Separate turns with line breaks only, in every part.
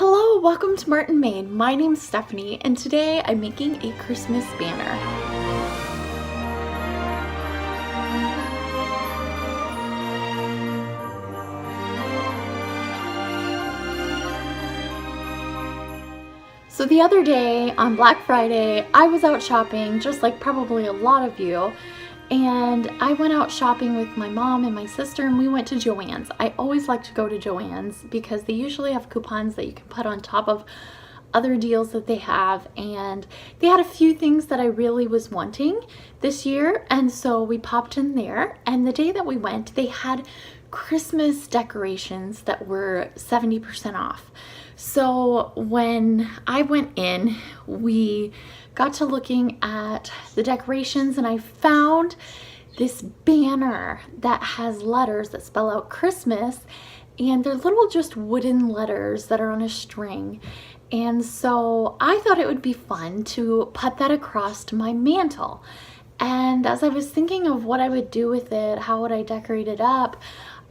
Hello, welcome to Martinmade. My name's Stephanie, and today I'm making a Christmas banner. So the other day on Black Friday, I was out shopping, just like probably a lot of you, and I went out shopping with my mom and my sister, and we went to Joann's. I always like to go to Joann's because they usually have coupons that you can put on top of other deals that they have, and they had a few things that I really was wanting this year, and so we popped in there. And the day that we went, they had Christmas decorations that were 70% off. So when I went in, we got to looking at the decorations, and I found this banner that has letters that spell out Christmas, and they're little just wooden letters that are on a string. And so I thought it would be fun to put that across my mantle. And as I was thinking of what I would do with it, how would I decorate it up,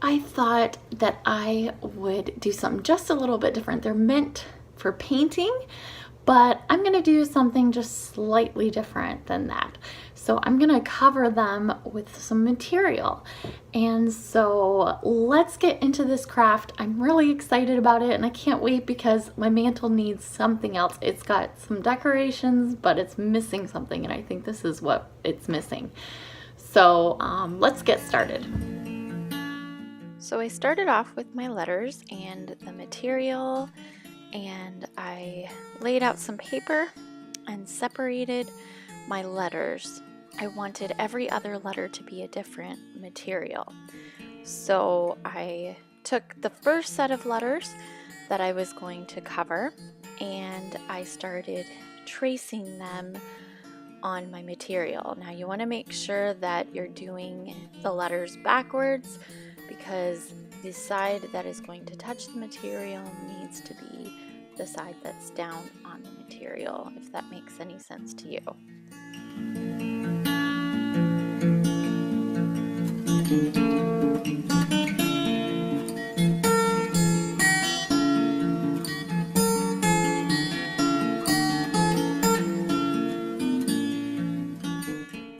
I thought that I would do something just a little bit different. They're meant for painting, but I'm gonna do something just slightly different than that. So I'm gonna cover them with some material. And so let's get into this craft. I'm really excited about it, and I can't wait because my mantle needs something else. It's got some decorations, but it's missing something, and I think this is what it's missing. So let's get started. So I started off with my letters and the material, and I laid out some paper and separated my letters. I wanted every other letter to be a different material. So I took the first set of letters that I was going to cover, and I started tracing them on my material. Now you want to make sure that you're doing the letters backwards, because the side that is going to touch the material needs to be the side that's down on the material, if that makes any sense to you.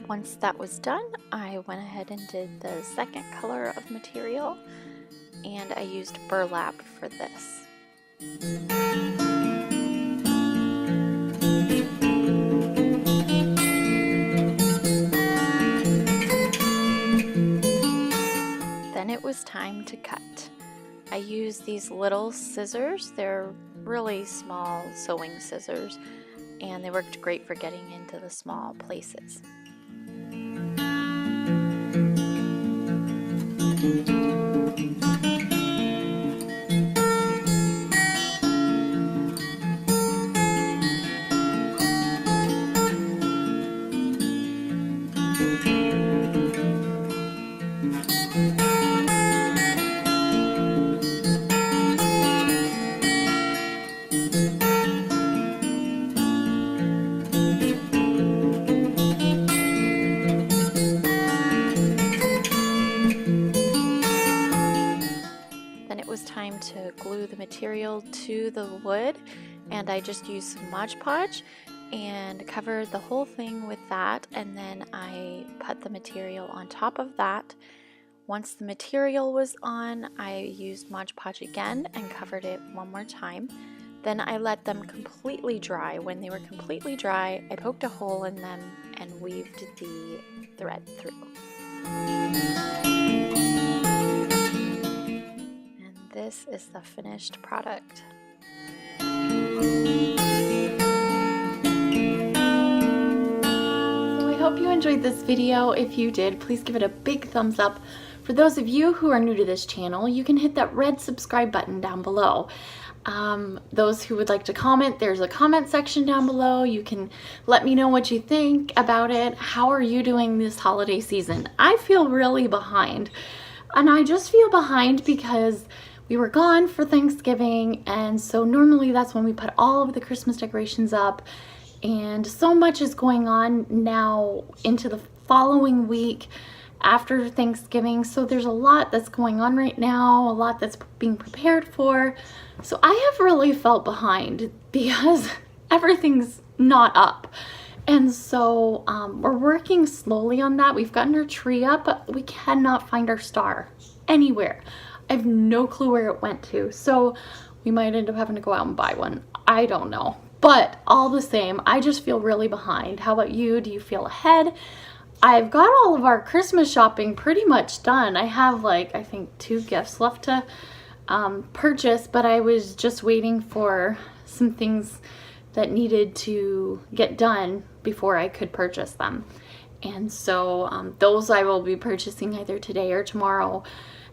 Once that was done, I went ahead and did the second color of material, and I used burlap for this. Then it was time to cut. I used these little scissors. They're really small sewing scissors, and they worked great for getting into the small places. Time to glue the material to the wood, and I just used some Mod Podge and covered the whole thing with that, and then I put the material on top of that. Once the material was on, I used Mod Podge again and covered it one more time. Then I let them completely dry. When they were completely dry, I poked a hole in them and weaved the thread through. This is the finished product. So I hope you enjoyed this video. If you did, please give it a big thumbs up. For those of you who are new to this channel, you can hit that red subscribe button down below. Those who would like to comment, there's a comment section down below. You can let me know what you think about it. How are you doing this holiday season? I feel really behind, and I just feel behind because we were gone for Thanksgiving, and so normally that's when we put all of the Christmas decorations up, and so much is going on now into the following week, after Thanksgiving. So there's a lot that's going on right now, a lot that's being prepared for. So I have really felt behind because everything's not up. And so we're working slowly on that. We've gotten our tree up, but we cannot find our star anywhere. I have no clue where it went to. So we might end up having to go out and buy one. I don't know. But all the same, I just feel really behind. How about you? Do you feel ahead? I've got all of our Christmas shopping pretty much done. I have like, I think 2 gifts left to purchase, but I was just waiting for some things that needed to get done before I could purchase them. And so those I will be purchasing either today or tomorrow.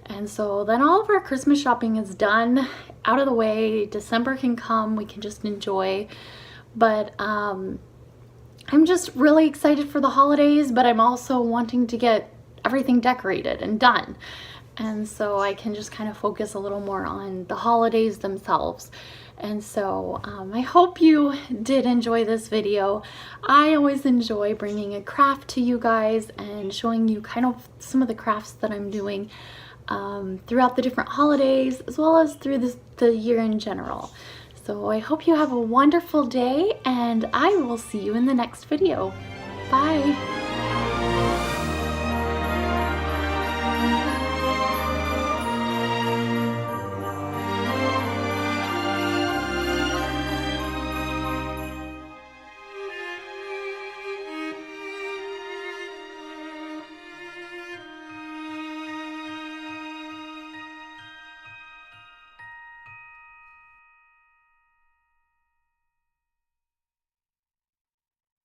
And so then all of our Christmas shopping is done, out of the way. December can come, we can just enjoy. But I'm just really excited for the holidays, but I'm also wanting to get everything decorated and done. And so I can just kind of focus a little more on the holidays themselves. And so I hope you did enjoy this video. I always enjoy bringing a craft to you guys and showing you kind of some of the crafts that I'm doing throughout the different holidays, as well as through the year in general. So I hope you have a wonderful day, and I will see you in the next video. Bye!